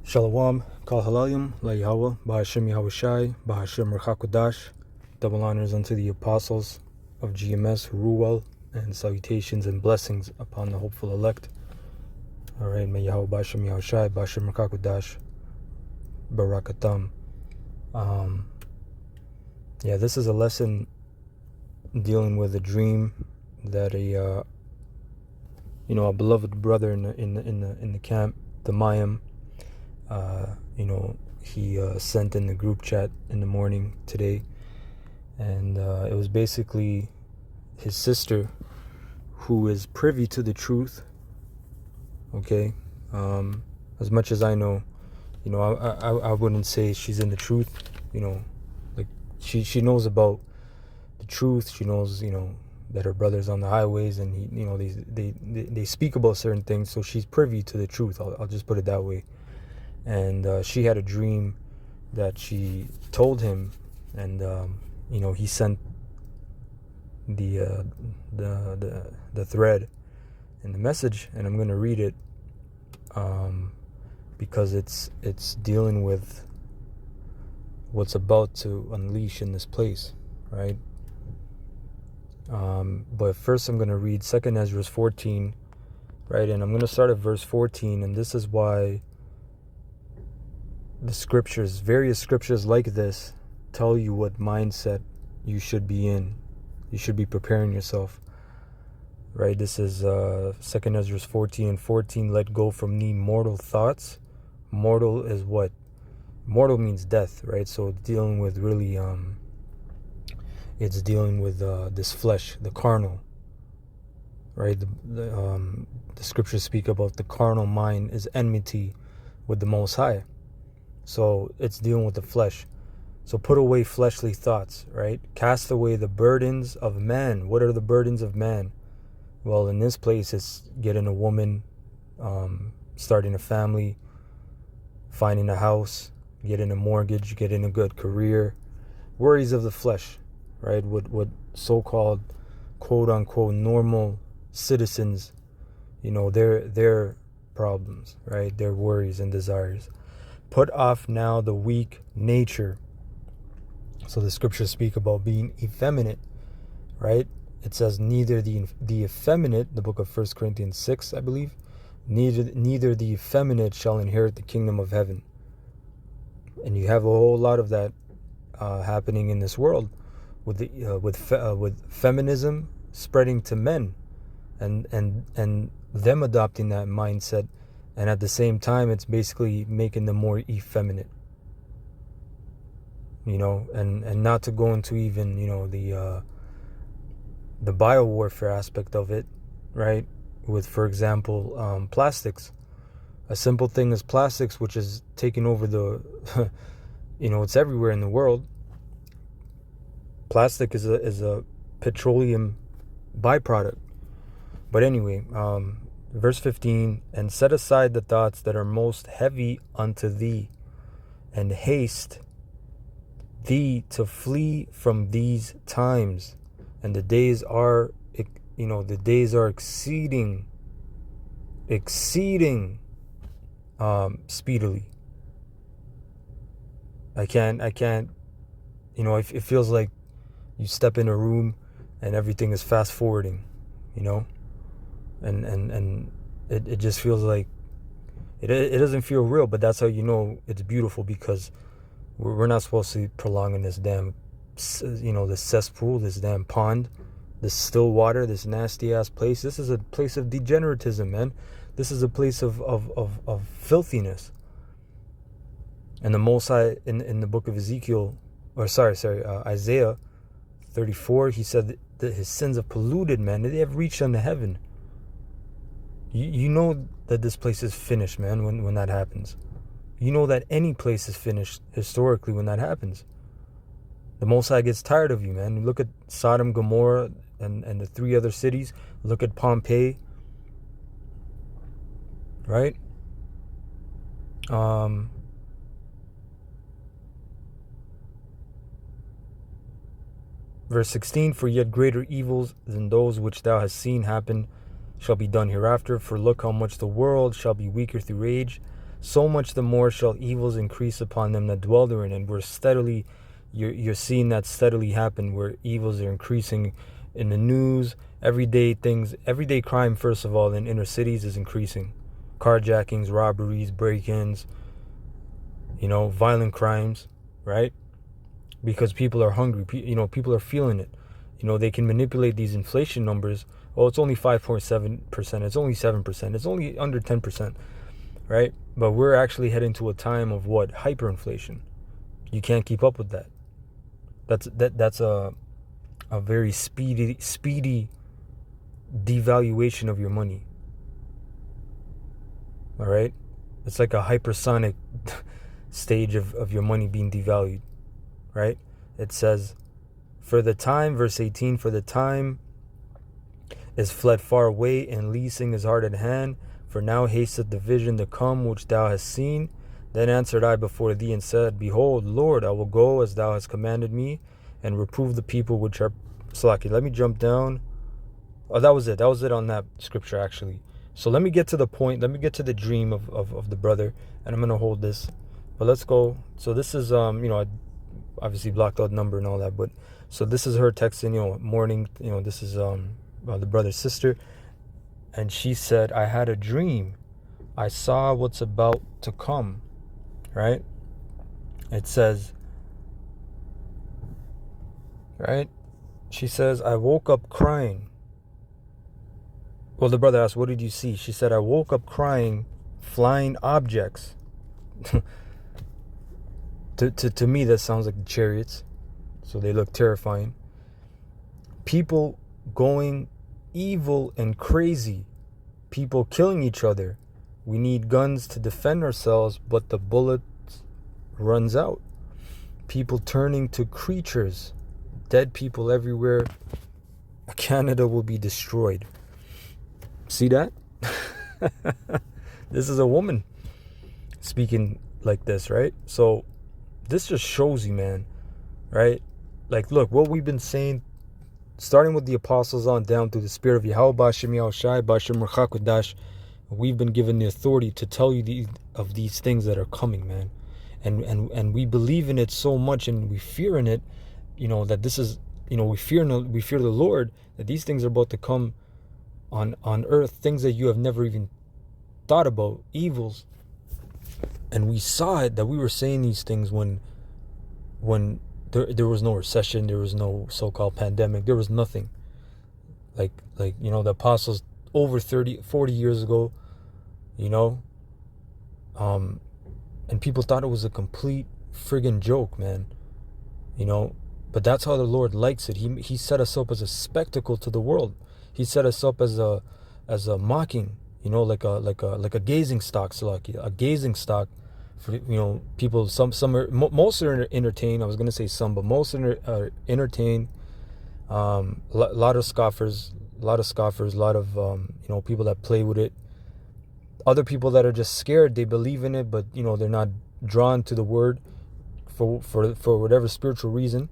Shalom, Kal Halalim, La Yahweh, Bahashim Yahushai, Bahashim Rechakodash. Double honors unto the apostles of GMS, Ruel, and salutations and blessings upon the hopeful elect. Alright, may Yahweh Bahashim Yahushai, Bahashim Rechakodash, Barakatam. This is a lesson dealing with a dream that a beloved brother in the camp, the Mayim, he sent in the group chat in the morning today, and it was basically his sister who is privy to the truth. Okay, as much as I know, I wouldn't say she's in the truth. Like she knows about the truth. She knows, that her brother's on the highways, and they speak about certain things. So she's privy to the truth. I'll just put it that way. And she had a dream that she told him, and he sent the thread and the message, and I'm going to read it because it's dealing with what's about to unleash in this place, right? But first I'm going to read 2 Ezra 14, right? And I'm going to start at verse 14, and this is why the scriptures, various scriptures like this, tell you what mindset you should be in. You should be preparing yourself, right? This is 2 Ezra 14 and 14. Let go from thee mortal thoughts. Mortal is what? Mortal means death, right? So it's dealing with really, it's dealing with this flesh, the carnal, right? The scriptures speak about the carnal mind is enmity with the Most High. So it's dealing with the flesh. So put away fleshly thoughts, right? Cast away the burdens of man. What are the burdens of man? Well, in this place, it's getting a woman, starting a family, finding a house, getting a mortgage, getting a good career. Worries of the flesh, right? What so-called, quote-unquote, normal citizens, their problems, right? Their worries and desires. Put off now the weak nature. So the scriptures speak about being effeminate, right? It says neither the effeminate, the book of 1 Corinthians 6, I believe, neither the effeminate shall inherit the kingdom of heaven. And you have a whole lot of that happening in this world with feminism spreading to men, and them adopting that mindset. And at the same time, it's basically making them more effeminate, and not to go into even, the biowarfare aspect of it, right? With, for example, plastics. A simple thing is plastics, which is taking over the, it's everywhere in the world. Plastic is a petroleum byproduct. But anyway, verse 15, and set aside the thoughts that are most heavy unto thee, and haste thee to flee from these times. And the days are, exceeding speedily. I can't, it feels like you step in a room and everything is fast forwarding, and it just feels like it doesn't feel real, but that's how it's beautiful, because we're not supposed to be prolonging this damn, this cesspool, this damn pond, this still water, this nasty ass place. This is a place of degeneratism, man. This is a place of filthiness. And the Most High in the book of Ezekiel, Isaiah 34, he said that his sins have polluted, man. They have reached unto heaven. You know that this place is finished, man, when that happens. You know that any place is finished historically when that happens. The Most High gets tired of you, man. Look at Sodom, Gomorrah, and the 3 other cities. Look at Pompeii. Right? Verse 16, for yet greater evils than those which thou hast seen happen shall be done hereafter. For look how much the world shall be weaker through age. so much the more shall evils increase upon them that dwell therein. And we're steadily, you're seeing that steadily happen, where evils are increasing in the news. Everyday crime, first of all, in inner cities is increasing. Carjackings, robberies, break-ins, violent crimes, right? Because people are hungry. People are feeling it. They can manipulate these inflation numbers. Oh, it's only 5.7%. It's only 7%. It's only under 10%, right? But we're actually heading to a time of what? Hyperinflation. You can't keep up with that. That's a very speedy devaluation of your money. All right? It's like a hypersonic stage of your money being devalued, right? It says, for the time, verse 18, for the time is fled far away, and leasing is hard at hand. For now hasteth the vision to come, which thou hast seen. Then answered I before thee, and said, Behold, Lord, I will go as thou hast commanded me, and reprove the people which are slacking. Let me jump down. Oh, that was it. That was it on that scripture, actually. So let me get to the point. Let me get to the dream of the brother, and I'm going to hold this. But let's go. So this is, I obviously blocked out number and all that, but so this is her texting, morning, this is the brother's sister, and she said, I had a dream. I saw what's about to come, right? It says, right? She says, I woke up crying. Well, the brother asked, what did you see? She said, I woke up crying, flying objects. To me, that sounds like the chariots. So they look terrifying. People going evil and crazy. People killing each other. We need guns to defend ourselves, but the bullet runs out. People turning to creatures. Dead people everywhere. Canada will be destroyed. See that? This is a woman speaking like this, right? So this just shows you, man, right? Like, look, what we've been saying, starting with the apostles on down through the spirit of Yahweh Bashem Yahushai Bashem Ruchakudash, we've been given the authority to tell you of these things that are coming, man. And we believe in it so much, and we fear in it, that this is, we fear the Lord, that these things are about to come on earth, things that you have never even thought about, evils. And we saw it, that we were saying these things when there was no recession, there was no so-called pandemic, there was nothing. Like the apostles over 40 years ago, and people thought it was a complete friggin' joke, man. But that's how the Lord likes it. He set us up as a spectacle to the world. He set us up as a mocking, like a gazing stock, a gazing stock for people. Most are entertained. I was gonna say some, but most are entertained. Lot of scoffers, a lot of people that play with it. Other people that are just scared. They believe in it, but they're not drawn to the word for whatever spiritual reason.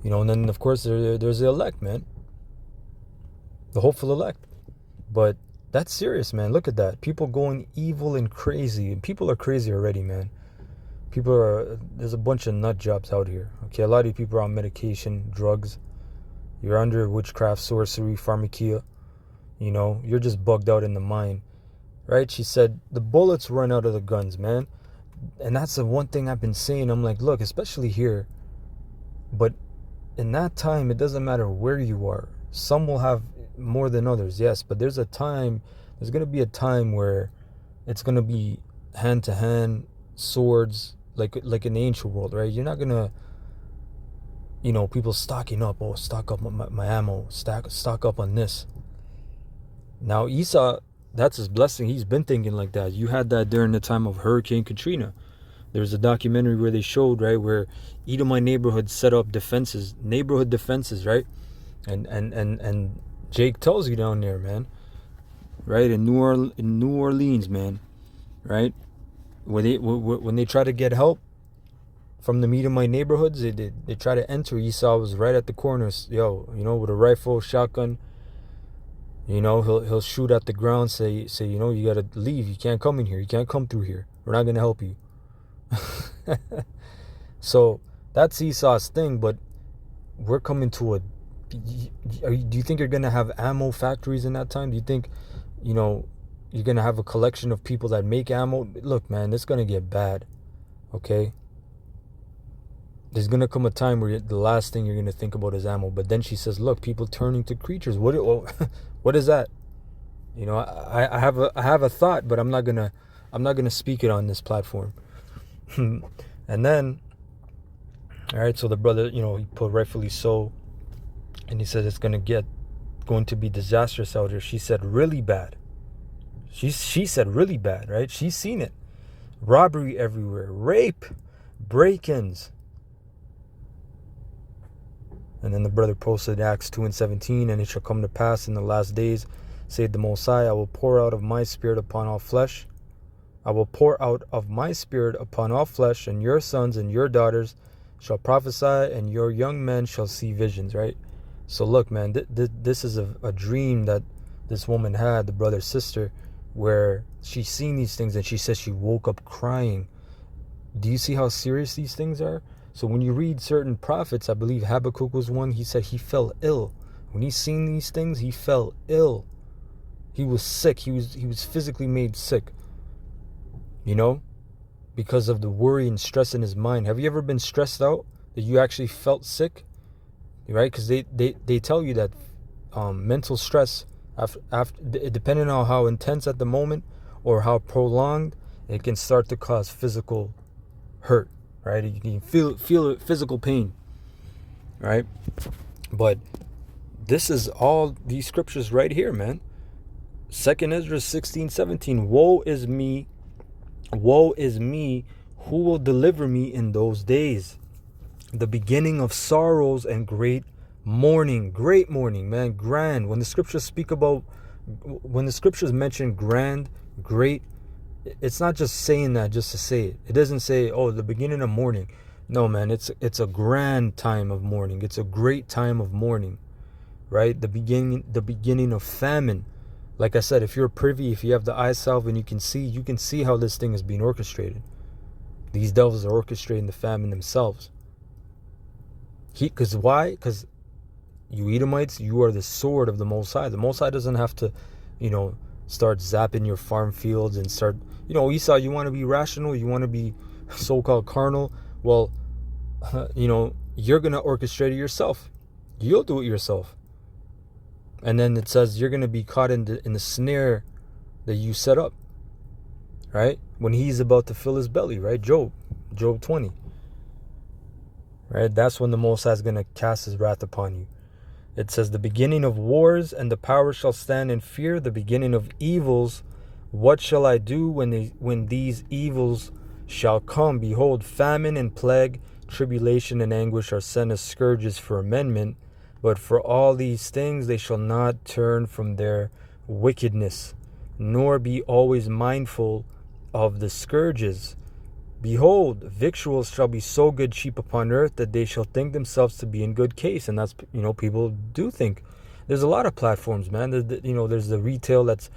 And then of course there's the elect, man. The hopeful elect. But that's serious, man. Look at that. People going evil and crazy. People are crazy already, man. There's a bunch of nut jobs out here. Okay, a lot of people are on medication, drugs. You're under witchcraft, sorcery, pharmakia. You're just bugged out in the mind. Right? She said, the bullets run out of the guns, man. And that's the one thing I've been saying. I'm like, look, especially here. But in that time, it doesn't matter where you are. Some will have more than others, yes, but there's going to be a time where it's going to be hand to hand, swords, like in the ancient world, right? You're not going to, people stocking up, stock up my ammo, stock up on this. Now Esau, that's his blessing. He's been thinking like that. You had that during the time of Hurricane Katrina. There's a documentary where they showed, right, where Edomite neighborhoods set up neighborhood defenses, right? And Jake tells you down there, man, right, in New Orleans, man, right, when they try to get help from the Edomite neighborhoods, they try to enter. Esau was right at the corners, with a rifle, shotgun, You know, he'll shoot at the ground, say, you know, you gotta leave. You can't come in here. You can't come through here. We're not gonna help you. So that's Esau's thing, but we're coming to a. Do you think you're gonna have ammo factories in that time? Do you think, you know, you're gonna have a collection of people that make ammo? Look, man, it's gonna get bad. Okay. There's gonna come a time where the last thing you're gonna think about is ammo. But then she says, "Look, people turning to creatures. What? What is that?" You know, I have a thought, but I'm not gonna speak it on this platform. And then, all right. So the brother, you know, he put rightfully so, and he said it's going to be disastrous out here. She said really bad. She said really bad, right? She's seen it. Robbery everywhere, rape, break-ins. And then the brother posted Acts 2:17, and it shall come to pass in the last days, saith the Most High, I will pour out of my spirit upon all flesh. I will pour out of my spirit upon all flesh, and your sons and your daughters shall prophesy, and your young men shall see visions, right? So look, man, this is a dream that this woman had, the brother's sister, where she's seen these things, and she says she woke up crying. Do you see how serious these things are? So when you read certain prophets, I believe Habakkuk was one, he said he fell ill. When he seen these things, he fell ill. He was sick. He was physically made sick. You know? Because of the worry and stress in his mind. Have you ever been stressed out that you actually felt sick? Right? Because they tell you that mental stress, after depending on how intense at the moment or how prolonged, it can start to cause physical hurt. Right? You can feel physical pain. Right? But this is all these scriptures right here, man. 2nd Ezra 16:17. Woe is me, who will deliver me in those days? The beginning of sorrows and great mourning, man, grand. When the scriptures mention grand, great, it's not just saying that just to say it. It doesn't say, oh, the beginning of mourning. No, man, it's a grand time of mourning. It's a great time of mourning, right? The beginning of famine. Like I said, if you're privy, if you have the eye salve and you can see how this thing is being orchestrated. These devils are orchestrating the famine themselves. Because why? Because you Edomites, you are the sword of the Most High. The Most High doesn't have to, you know, start zapping your farm fields and start, you know, Esau, you want to be rational, you want to be so-called carnal. Well, you know, you're going to orchestrate it yourself. You'll do it yourself. And then it says you're going to be caught in the snare that you set up, right? When he's about to fill his belly, right? Job 20, right? That's when the Most High is going to cast his wrath upon you. It says the beginning of wars and the power shall stand in fear, the beginning of evils. What shall I do when these evils shall come? Behold, famine and plague, tribulation and anguish are sent as scourges for amendment. But for all these things they shall not turn from their wickedness, nor be always mindful of the scourges. Behold, victuals shall be so good cheap upon earth that they shall think themselves to be in good case. And that's, you know, people do think. There's a lot of platforms, man. There's the retail that's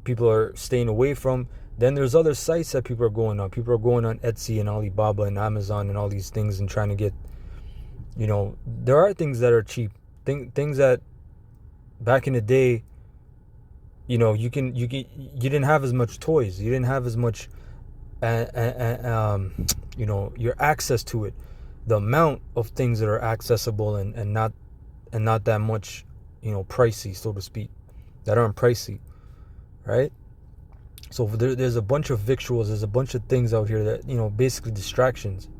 people are staying away from. Then there's other sites that people are going on. People are going on Etsy and Alibaba and Amazon and all these things and trying to get, you know, there are things that are cheap. Things that back in the day, you know, you didn't have as much toys. You didn't have as much, you know, your access to it. The amount of things that are accessible and not that much, you know, pricey, so to speak, that aren't pricey, right? So there's a bunch of victuals. There's a bunch of things out here that, you know, basically distractions.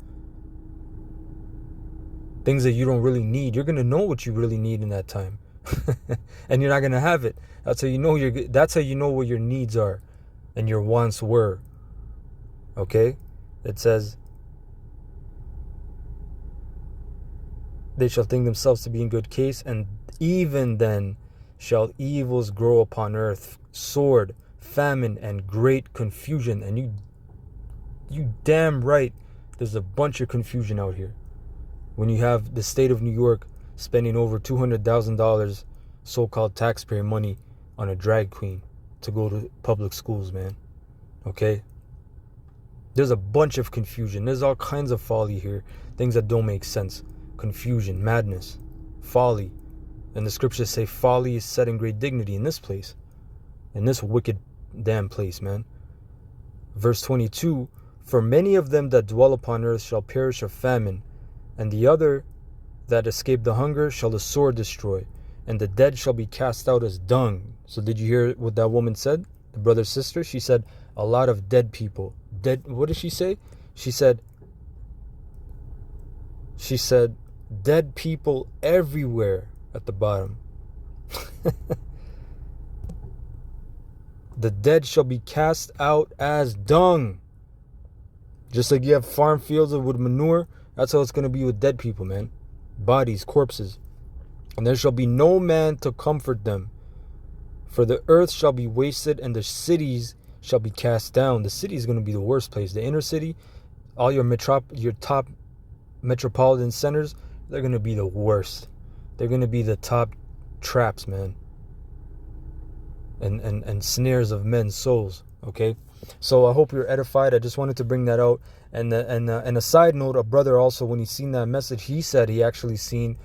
Things that you don't really need. You're going to know what you really need in that time. And you're not going to have it. That's how you know what your needs are and your wants were. Okay? It says, they shall think themselves to be in good case, and even then shall evils grow upon earth, sword, famine, and great confusion. And you damn right, there's a bunch of confusion out here. When you have the state of New York spending over $200,000 so-called taxpayer money on a drag queen to go to public schools, man. Okay? There's a bunch of confusion. There's all kinds of folly here. Things that don't make sense. Confusion, madness, folly. And the scriptures say folly is set in great dignity in this place. In this wicked damn place, man. Verse 22, for many of them that dwell upon earth shall perish of famine, and the other that escape the hunger shall the sword destroy, and the dead shall be cast out as dung. So did you hear what that woman said? The brother, sister? She said a lot of dead people. Dead, what did she say? She said dead people everywhere at the bottom. The dead shall be cast out as dung. Just like you have farm fields with manure, that's how it's going to be with dead people, man. Bodies, corpses. And there shall be no man to comfort them. For the earth shall be wasted, and the cities shall be cast down. The city is going to be the worst place. The inner city, all your top metropolitan centers, they're going to be the worst. They're going to be the top traps, man. And snares of men's souls. Okay, so I hope you're edified. I just wanted to bring that out. And a side note, a brother also, when he seen that message, he said he actually seen,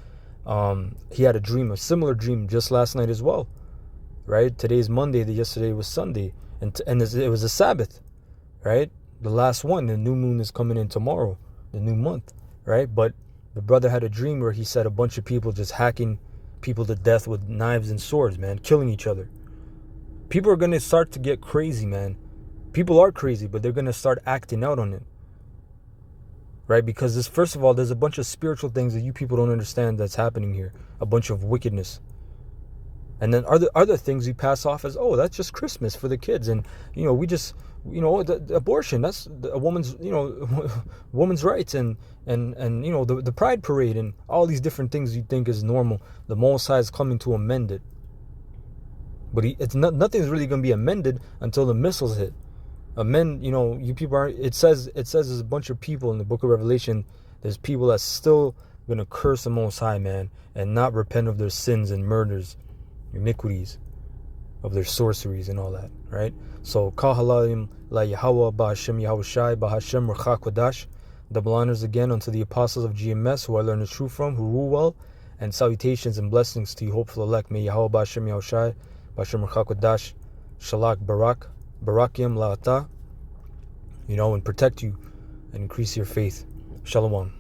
he had a dream, a similar dream just last night as well. Right? Today's Monday. Yesterday was Sunday, and it was a Sabbath. Right? The last one. The new moon is coming in tomorrow. The new month. Right? But the brother had a dream where he said a bunch of people just hacking people to death with knives and swords, man, killing each other. People are going to start to get crazy, man. People are crazy, but they're going to start acting out on it. Right? Because this, first of all, there's a bunch of spiritual things that you people don't understand that's happening here. A bunch of wickedness. And then other things you pass off as, oh, that's just Christmas for the kids. And, we just, the abortion, that's a woman's, woman's rights. And the Pride Parade and all these different things you think is normal. The Most High is coming to amend it. But nothing's really going to be amended until the missiles hit. You people aren't. It says there's a bunch of people in the book of Revelation. There's people that's still going to curse the Most High, man, and not repent of their sins and murders, iniquities, of their sorceries and all that, right? So, Kahalayim la Yahweh Ba'Hashem Yahushai Ba'Hashem Rechak Wadash. Double honors again unto the apostles of GMS who I learned the truth from, who rule well, and salutations and blessings to you hopeful elect. May Yahweh Ba'Hashem Yahushai Ba'Hashem Rechak Wadash Shalak Barakim La'ata, and protect you and increase your faith. Shalom.